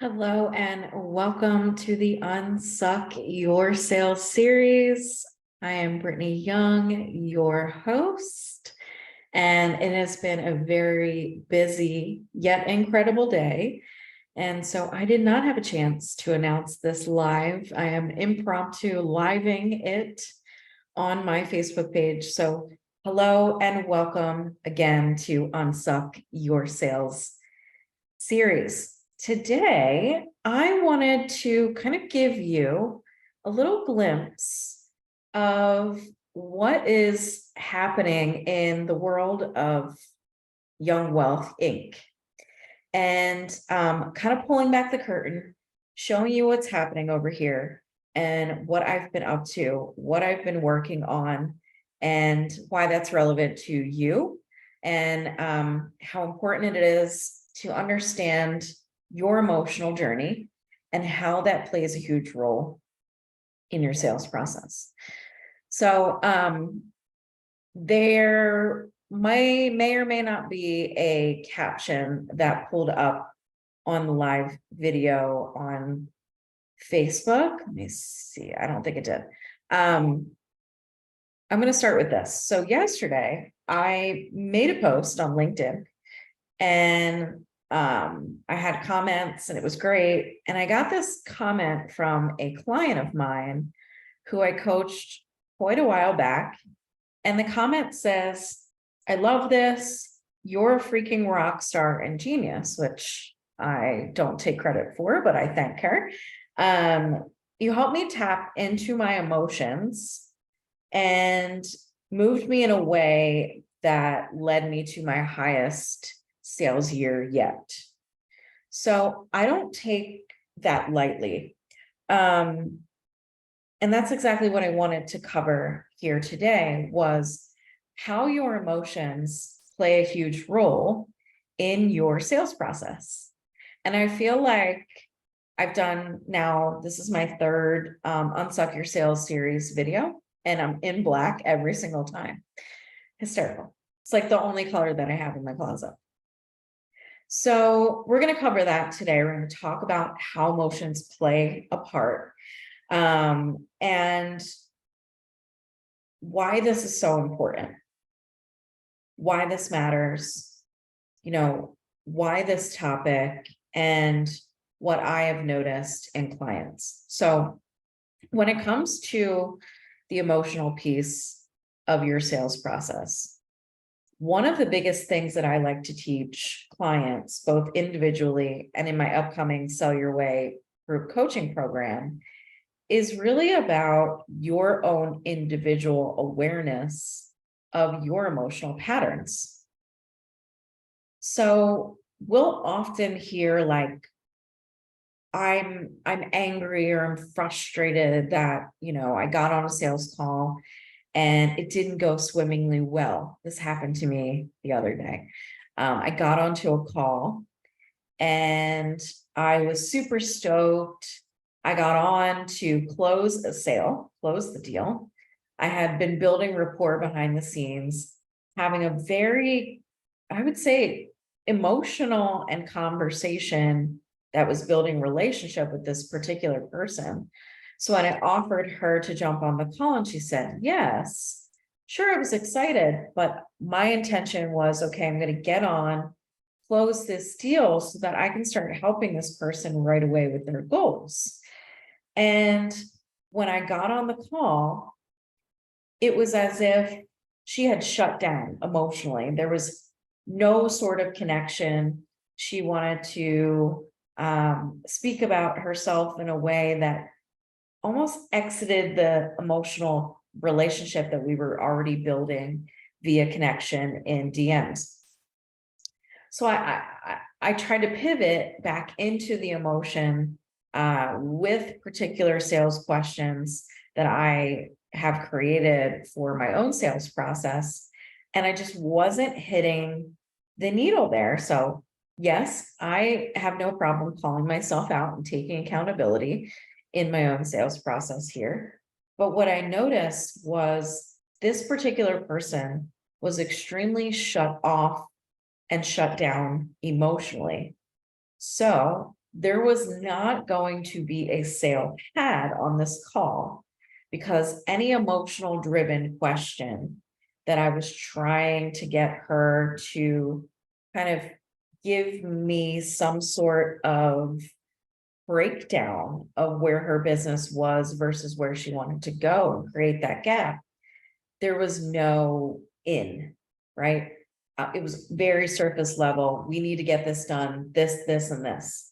Hello and welcome to the Unsuck Your Sales series. I am Brittany Young, your host, and it has been a very busy yet incredible day. And so I did not have a chance to announce this live. I am impromptu living it on my Facebook page. So hello and welcome again to Unsuck Your Sales series. Today, I wanted to kind of give you a little glimpse of what is happening in the world of Young Wealth Inc. And kind of pulling back the curtain, showing you what's happening over here and what I've been up to, what I've been working on, and why that's relevant to you, and how important it is to understand your emotional journey and how that plays a huge role in your sales process. So there may or may not be a caption that pulled up on the live video on Facebook. Let me see. I don't think it did. I'm going to start with this. So yesterday I made a post on LinkedIn and I had comments and it was great. And I got this comment from a client of mine who I coached quite a while back. And the comment says, "I love this. You're a freaking rock star and genius," which I don't take credit for, but I thank her. You helped me tap into my emotions and moved me in a way that led me to my highest sales year yet. So I don't take that lightly. And that's exactly what I wanted to cover here today, was how your emotions play a huge role in your sales process. And I feel like I've done now, this is my third Unsuck Your Sales series video, and I'm in black every single time. Hysterical. It's like the only color that I have in my closet. So we're going to cover that today. We're going to talk about how emotions play a part, and why this is so important, why this matters, why this topic, and what I have noticed in clients. So when it comes to the emotional piece of your sales process, one of the biggest things that I like to teach clients, both individually and in my upcoming Sell Your Way group coaching program, is really about your own individual awareness of your emotional patterns. So we'll often hear like, I'm angry or I'm frustrated that, I got on a sales call and it didn't go swimmingly well. This happened to me the other day. I got onto a call and I was super stoked. I got on to close a sale, close the deal. I had been building rapport behind the scenes, having a very, I would say, emotional and conversation that was building relationship with this particular person. So when I offered her to jump on the call and she said, yes, sure, I was excited, but my intention was, okay, I'm going to get on, close this deal so that I can start helping this person right away with their goals. And when I got on the call, it was as if she had shut down emotionally. There was no sort of connection. She wanted to speak about herself in a way that almost exited the emotional relationship that we were already building via connection in DMs. So I tried to pivot back into the emotion with particular sales questions that I have created for my own sales process. And I just wasn't hitting the needle there. So yes, I have no problem calling myself out and taking accountability in my own sales process here. But what I noticed was this particular person was extremely shut off and shut down emotionally. So there was not going to be a sale had on this call, because any emotional driven question that I was trying to get her to kind of give me some sort of breakdown of where her business was versus where she wanted to go and create that gap, there was no in, right? It was very surface level. We need to get this done, this, and this.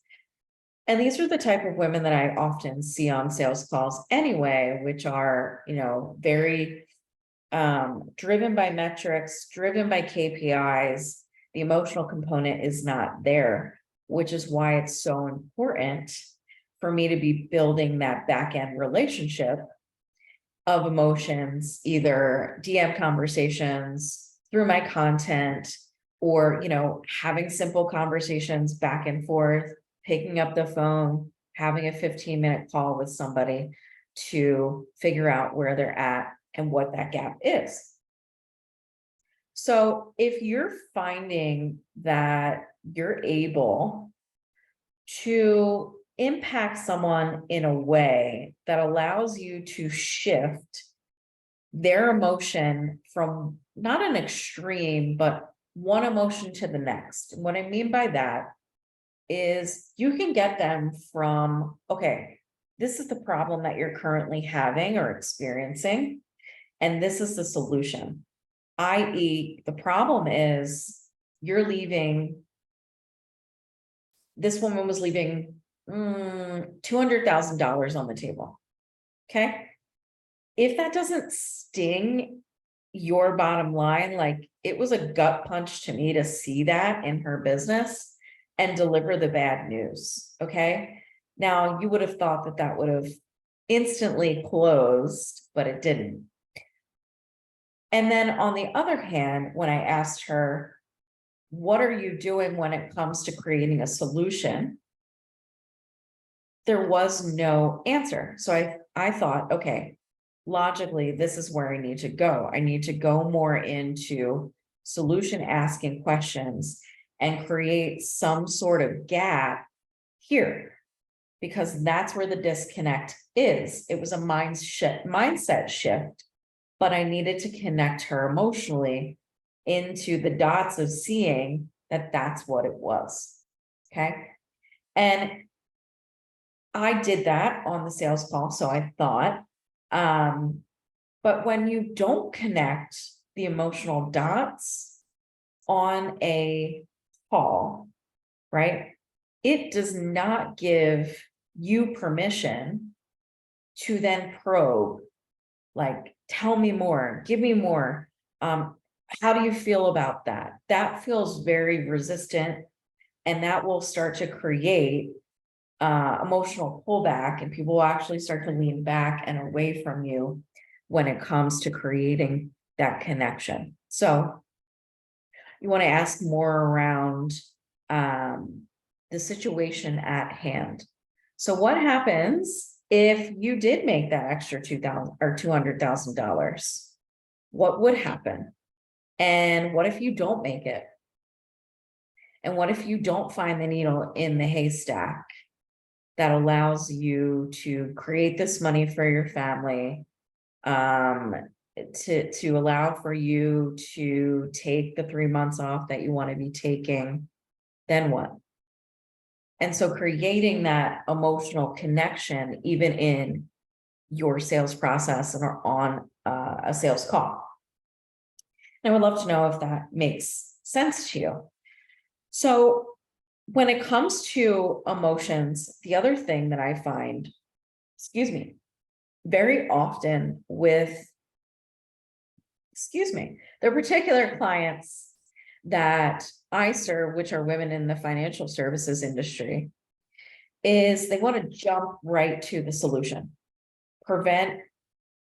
And these are the type of women that I often see on sales calls anyway, which are, very driven by metrics, driven by KPIs. The emotional component is not there, which is why it's so important for me to be building that back end relationship of emotions, either DM conversations through my content, or, having simple conversations back and forth, picking up the phone, having a 15-minute call with somebody to figure out where they're at and what that gap is. So if you're finding that you're able to impact someone in a way that allows you to shift their emotion from not an extreme, but one emotion to the next. And what I mean by that is you can get them from, okay, this is the problem that you're currently having or experiencing, and this is the solution. i.e., the problem is you're leaving, this woman was leaving $200,000 on the table. Okay. If that doesn't sting your bottom line, like it was a gut punch to me to see that in her business and deliver the bad news. Okay. Now you would have thought that that would have instantly closed, but it didn't. And then on the other hand, when I asked her, what are you doing when it comes to creating a solution? There was no answer. So I thought, okay, logically, this is where I need to go. I need to go more into solution asking questions and create some sort of gap here, because that's where the disconnect is. It was a mindset shift, but I needed to connect her emotionally into the dots of seeing that that's what it was. Okay. And I did that on the sales call. So I thought, but when you don't connect the emotional dots on a call, right, it does not give you permission to then probe, like, tell me more, give me more. How do you feel about that? That feels very resistant, and that will start to create emotional pullback, and people will actually start to lean back and away from you when it comes to creating that connection. So you want to ask more around the situation at hand. So what happens if you did make that extra $2,000 or $200,000? What would happen? And what if you don't make it? And what if you don't find the needle in the haystack that allows you to create this money for your family, to allow for you to take the 3 months off that you want to be taking? Then what? And so creating that emotional connection, even in your sales process and on a sales call. And I would love to know if that makes sense to you. So when it comes to emotions, the other thing that I find, very often with, the particular clients that I serve, which are women in the financial services industry, is they want to jump right to the solution, prevent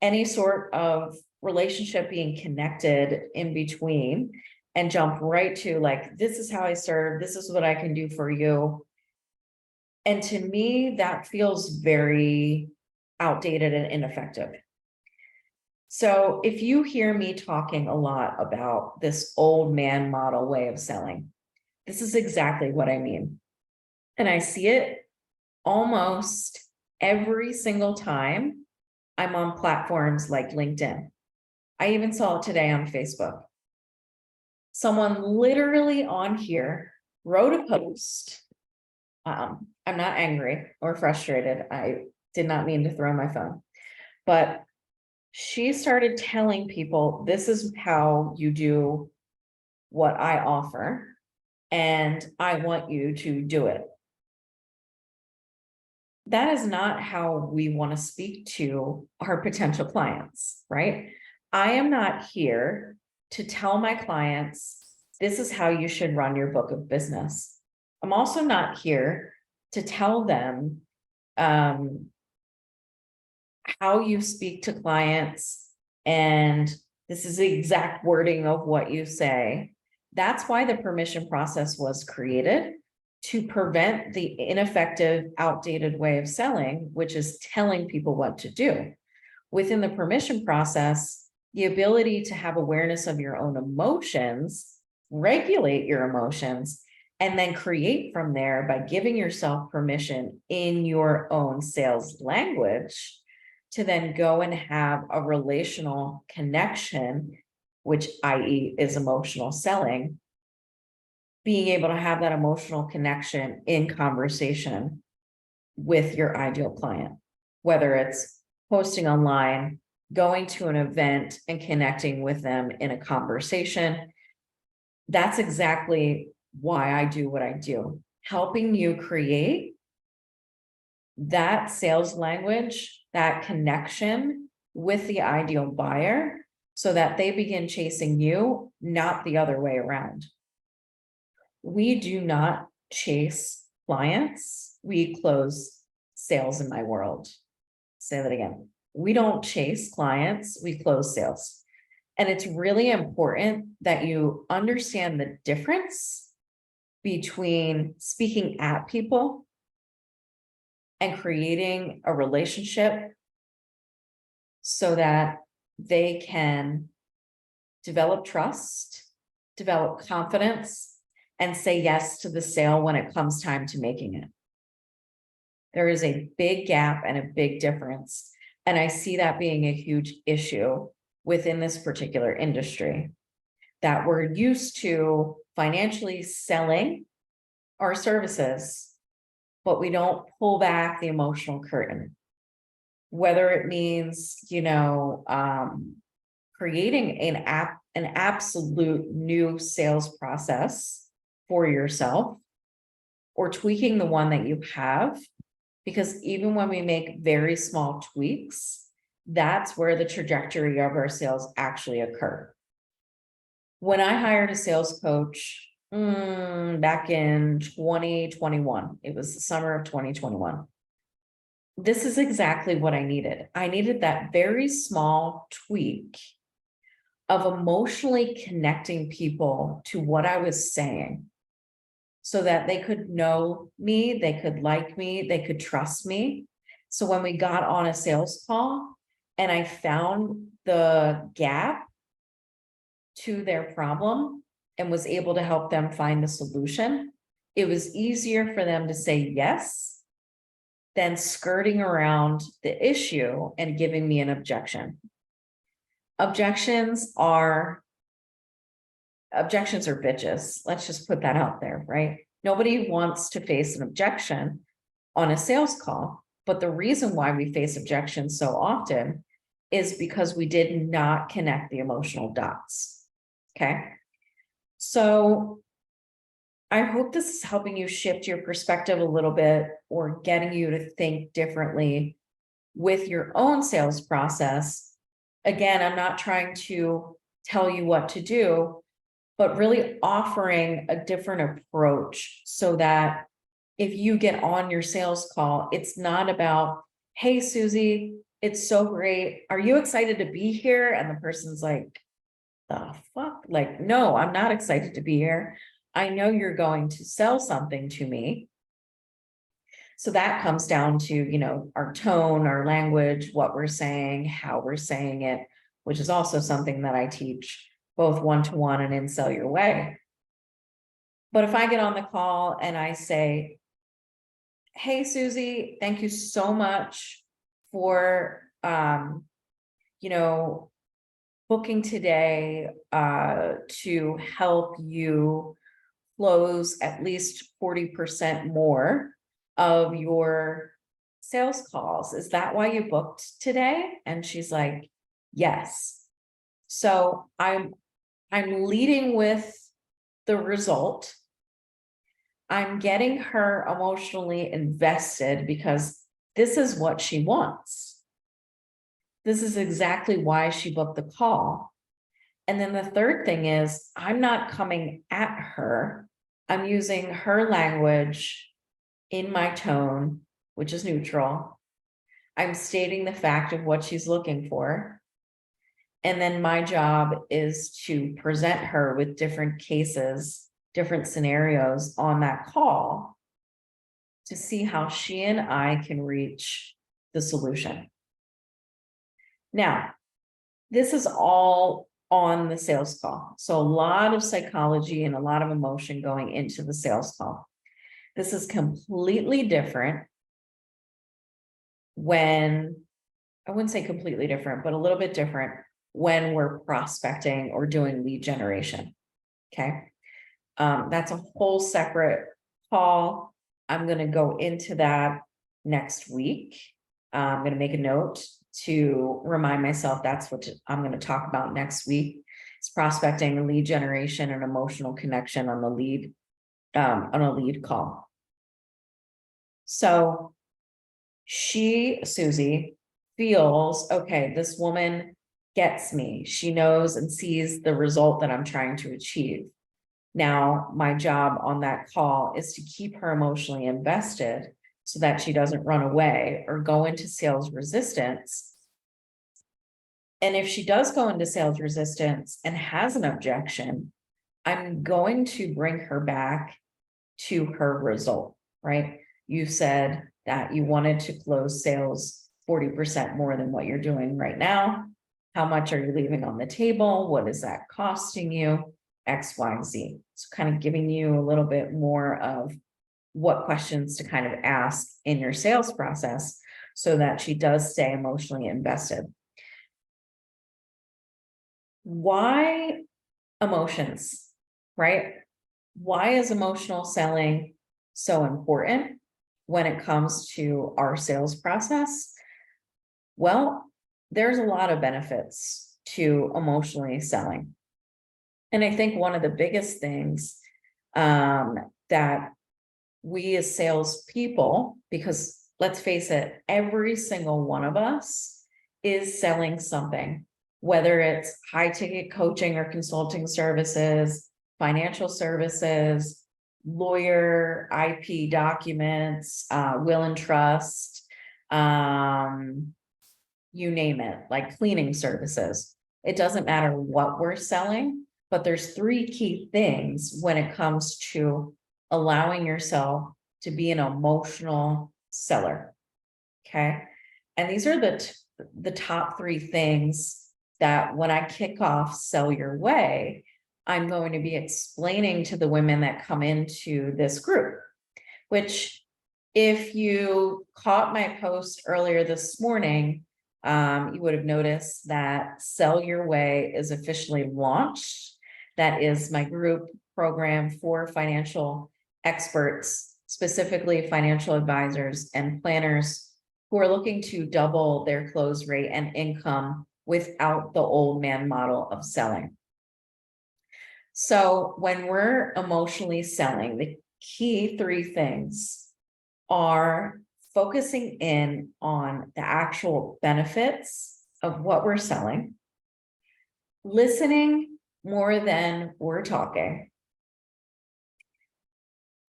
any sort of relationship being connected in between, and jump right to, like, this is how I serve, this is what I can do for you. And to me, that feels very outdated and ineffective. So if you hear me talking a lot about this old man model way of selling, this is exactly what I mean. And I see it almost every single time I'm on platforms like LinkedIn. I even saw it today on Facebook. Someone literally on here wrote a post. I'm not angry or frustrated. I did not mean to throw my phone, but she started telling people, this is how you do what I offer, and I want you to do it. That is not how we want to speak to our potential clients, right? I am not here to tell my clients, this is how you should run your book of business. I'm also not here to tell them how you speak to clients, and this is the exact wording of what you say. That's why the permission process was created, to prevent the ineffective, outdated way of selling, which is telling people what to do. Within the permission process, the ability to have awareness of your own emotions, regulate your emotions, and then create from there by giving yourself permission in your own sales language to then go and have a relational connection, which i.e. is emotional selling, being able to have that emotional connection in conversation with your ideal client, whether it's posting online, going to an event and connecting with them in a conversation. That's exactly why I do what I do, helping you create that sales language, that connection with the ideal buyer so that they begin chasing you, not the other way around. We do not chase clients, we close sales in my world. Say that again. We don't chase clients, we close sales. And it's really important that you understand the difference between speaking at people and creating a relationship so that they can develop trust, develop confidence, and say yes to the sale when it comes time to making it. There is a big gap and a big difference. And I see that being a huge issue within this particular industry, that we're used to financially selling our services, but we don't pull back the emotional curtain. Whether it means, creating an absolute new sales process for yourself, or tweaking the one that you have, because even when we make very small tweaks, that's where the trajectory of our sales actually occur. When I hired a sales coach back in 2021, it was the summer of 2021. This is exactly what I needed. I needed that very small tweak of emotionally connecting people to what I was saying so that they could know me, they could like me, they could trust me. So when we got on a sales call and I found the gap to their problem and was able to help them find a solution, it was easier for them to say yes than skirting around the issue and giving me an objection. Objections are bitches. Let's just put that out there, right? Nobody wants to face an objection on a sales call, but the reason why we face objections so often is because we did not connect the emotional dots. Okay. So I hope this is helping you shift your perspective a little bit, or getting you to think differently with your own sales process. Again, I'm not trying to tell you what to do, but really offering a different approach so that if you get on your sales call, it's not about, hey, Susie, it's so great. Are you excited to be here? And the person's like, the fuck? Like, no, I'm not excited to be here. I know you're going to sell something to me. So that comes down to, our tone, our language, what we're saying, how we're saying it, which is also something that I teach both one-to-one and in Sell Your Way. But if I get on the call and I say, hey, Susie, thank you so much for, you know, booking today, to help you close at least 40% more of your sales calls. Is that why you booked today? And she's like, yes. So I'm leading with the result. I'm getting her emotionally invested because this is what she wants. This is exactly why she booked the call. And then the third thing is, I'm not coming at her. I'm using her language in my tone, which is neutral. I'm stating the fact of what she's looking for. And then my job is to present her with different cases, different scenarios on that call to see how she and I can reach the solution. Now, this is all on the sales call. So a lot of psychology and a lot of emotion going into the sales call. This is completely different when, I wouldn't say completely different, but a little bit different when we're prospecting or doing lead generation. Okay. That's a whole separate call. I'm going to go into that next week. I'm going to make a note to remind myself that's what I'm going to talk about next week. It's prospecting, lead generation, and emotional connection on the lead, on a lead call. So Susie, feels, okay, this woman gets me. She knows and sees the result that I'm trying to achieve. Now, my job on that call is to keep her emotionally invested so that she doesn't run away or go into sales resistance. And if she does go into sales resistance and has an objection, I'm going to bring her back to her result, right? You said that you wanted to close sales 40% more than what you're doing right now. How much are you leaving on the table? What is that costing you? X, Y, Z. So kind of giving you a little bit more of what questions to kind of ask in your sales process so that she does stay emotionally invested. Why emotions, right? Why is emotional selling so important when it comes to our sales process? Well, there's a lot of benefits to emotionally selling. And I think one of the biggest things that we as salespeople, because let's face it, every single one of us is selling something, whether it's high ticket coaching or consulting services, financial services, lawyer, IP documents, will and trust, you name it, like cleaning services. It doesn't matter what we're selling, but there's three key things when it comes to allowing yourself to be an emotional seller. Okay. And these are the top three things that when I kick off Sell Your Way, I'm going to be explaining to the women that come into this group, which if you caught my post earlier this morning, you would have noticed that Sell Your Way is officially launched. That is my group program for financial experts, specifically financial advisors and planners who are looking to double their close rate and income without the old man model of selling. So when we're emotionally selling, the key three things are focusing in on the actual benefits of what we're selling, listening more than we're talking,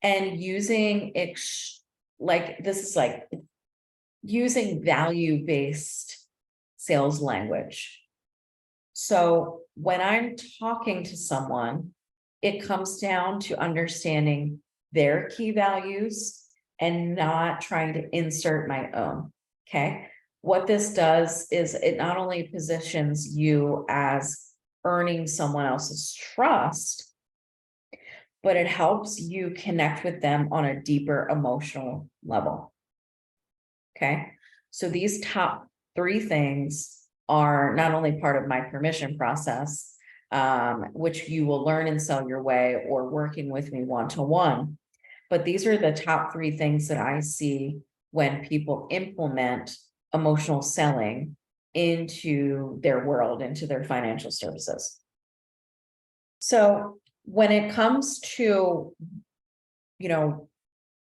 and using using value-based sales language. So when I'm talking to someone, it comes down to understanding their key values and not trying to insert my own. Okay. What this does is it not only positions you as earning someone else's trust, but it helps you connect with them on a deeper emotional level. Okay. So these top 3 things are not only part of my permission process, which you will learn and Sell Your Way or working with me one-to-one, but these are the top 3 things that I see when people implement emotional selling into their world, into their financial services. So when it comes to,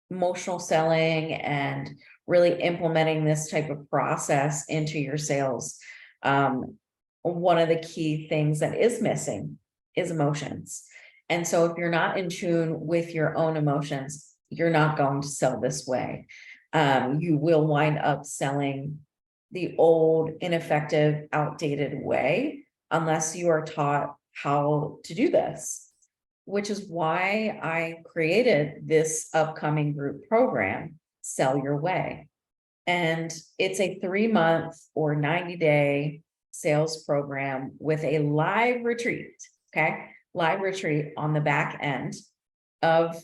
emotional selling and really implementing this type of process into your sales, one of the key things that is missing is emotions. And so if you're not in tune with your own emotions, you're not going to sell this way. You will wind up selling the old, ineffective, outdated way unless you are taught how to do this, which is why I created this upcoming group program, Sell Your Way. And it's a 3-month or 90-day sales program with a live retreat, okay? Live retreat on the back end of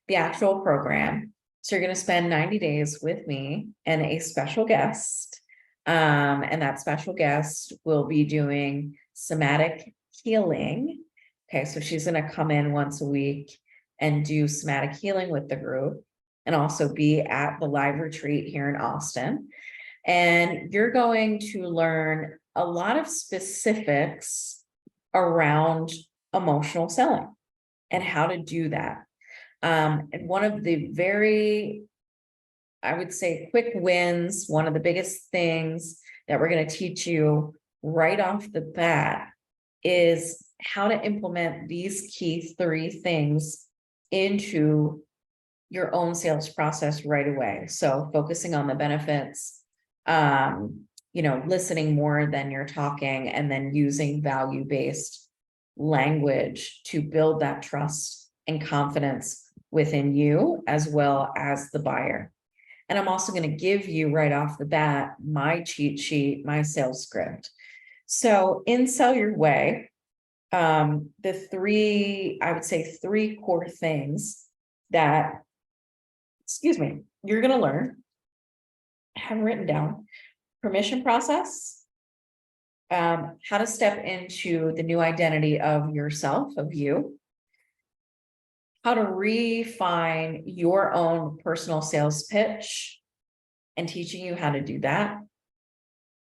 the actual program. So you're going to spend 90 days with me and a special guest. And that special guest will be doing somatic healing. Okay, so she's going to come in once a week and do somatic healing with the group and also be at the live retreat here in Austin. And you're going to learn a lot of specifics around emotional selling and how to do that. And one of the very, I would say, quick wins, one of the biggest things that we're going to teach you right off the bat is how to implement these key 3 things into your own sales process right away. So focusing on the benefits, listening more than you're talking, and then using value-based language to build that trust and confidence within you as well as the buyer. And I'm also going to give you right off the bat my cheat sheet, my sales script. So in Sell Your Way, the 3 core things that, you're going to learn, I have written down: permission process, how to step into the new identity of yourself, of you, how to refine your own personal sales pitch and teaching you how to do that,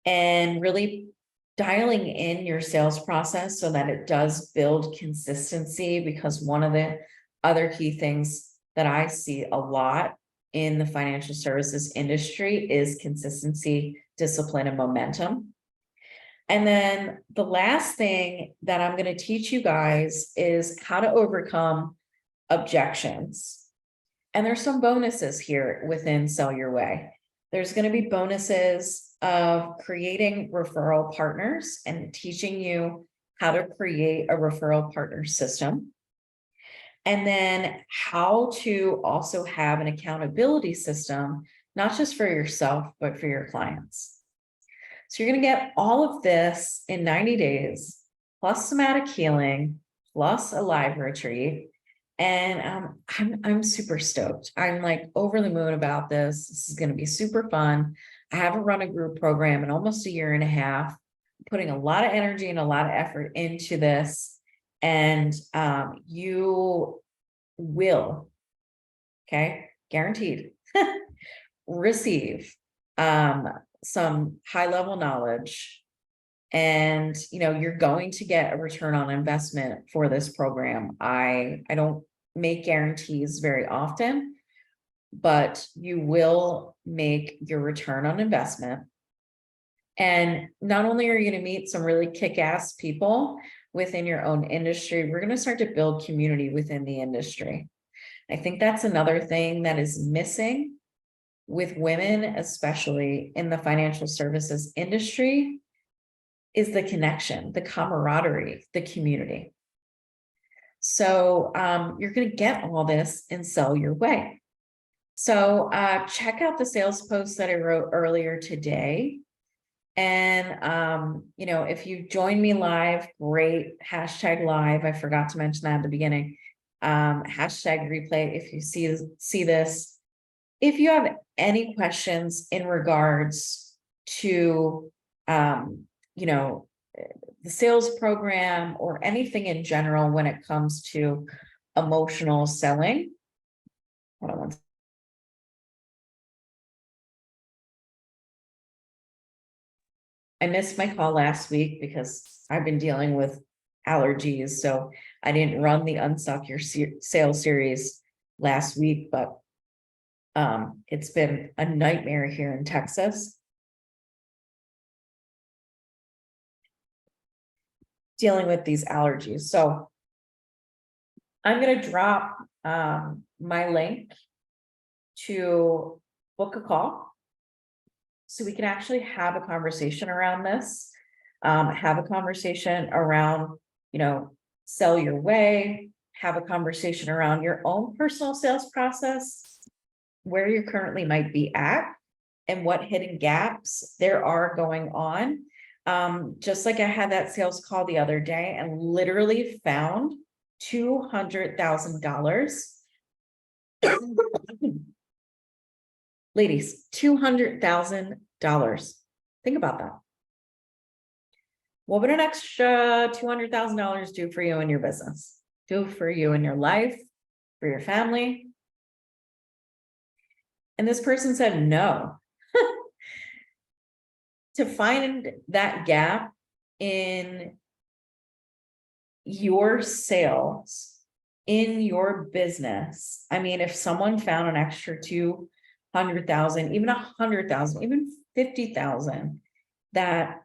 and really dialing in your sales process so that it does build consistency, because one of the other key things that I see a lot in the financial services industry is consistency, discipline, and momentum. And then the last thing that I'm going to teach you guys is how to overcome objections. And there's some bonuses here within Sell Your Way. There's going to be bonuses of creating referral partners and teaching you how to create a referral partner system. And then how to also have an accountability system, not just for yourself, but for your clients. So you're going to get all of this in 90 days, plus somatic healing, plus a live retreat. And I'm super stoked. I'm like over the moon about this. This is going to be super fun. I haven't run a group program in almost a year and a half, putting a lot of energy and a lot of effort into this. And you will, okay, guaranteed, receive some high-level knowledge. And you're going to get a return on investment for this program. I don't make guarantees very often, but you will make your return on investment. And not only are you going to meet some really kick-ass people within your own industry, we're going to start to build community within the industry. I think that's another thing that is missing with women, especially in the financial services industry, is the connection, the camaraderie, the community. So you're going to get all this and Sell Your Way. So check out the sales post that I wrote earlier today. And, if you join me live, great, #live. I forgot to mention that at the beginning. Hashtag replay if you see this. If you have any questions in regards to, you know, the sales program or anything in general when it comes to emotional selling. Hold on one second. I missed my call last week because I've been dealing with allergies, so I didn't run the Unsuck Your Sales series last week, but it's been a nightmare here in Texas. Dealing with these allergies. So I'm going to drop my link to book a call so we can actually have a conversation around this, have a conversation around, you know, sell your way, have a conversation around your own personal sales process, where you currently might be at, and what hidden gaps there are going on. Just like I had that sales call the other day and literally found $200,000. Ladies, $200,000. Think about that. What would an extra $200,000 do for you in your business? Do for you in your life, for your family? And this person said no. To find that gap in your sales, in your business. I mean, if someone found an extra 200,000, even 100,000, even 50,000 that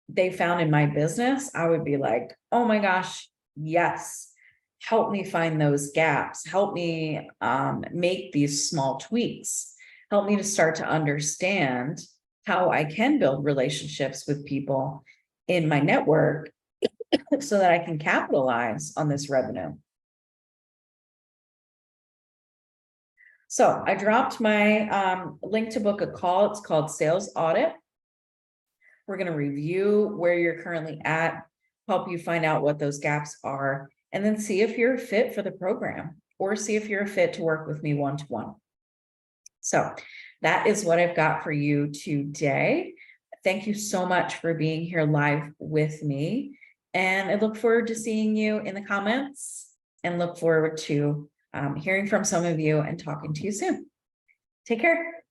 they found in my business, I would be like, oh my gosh, yes, help me find those gaps, help me make these small tweaks, help me to start to understand how I can build relationships with people in my network so that I can capitalize on this revenue. So I dropped my link to book a call. It's called Sales Audit. We're going to review where you're currently at, help you find out what those gaps are, and then see if you're a fit for the program or see if you're a fit to work with me one-to-one. So that is what I've got for you today. Thank you so much for being here live with me. And I look forward to seeing you in the comments and look forward to hearing from some of you and talking to you soon. Take care.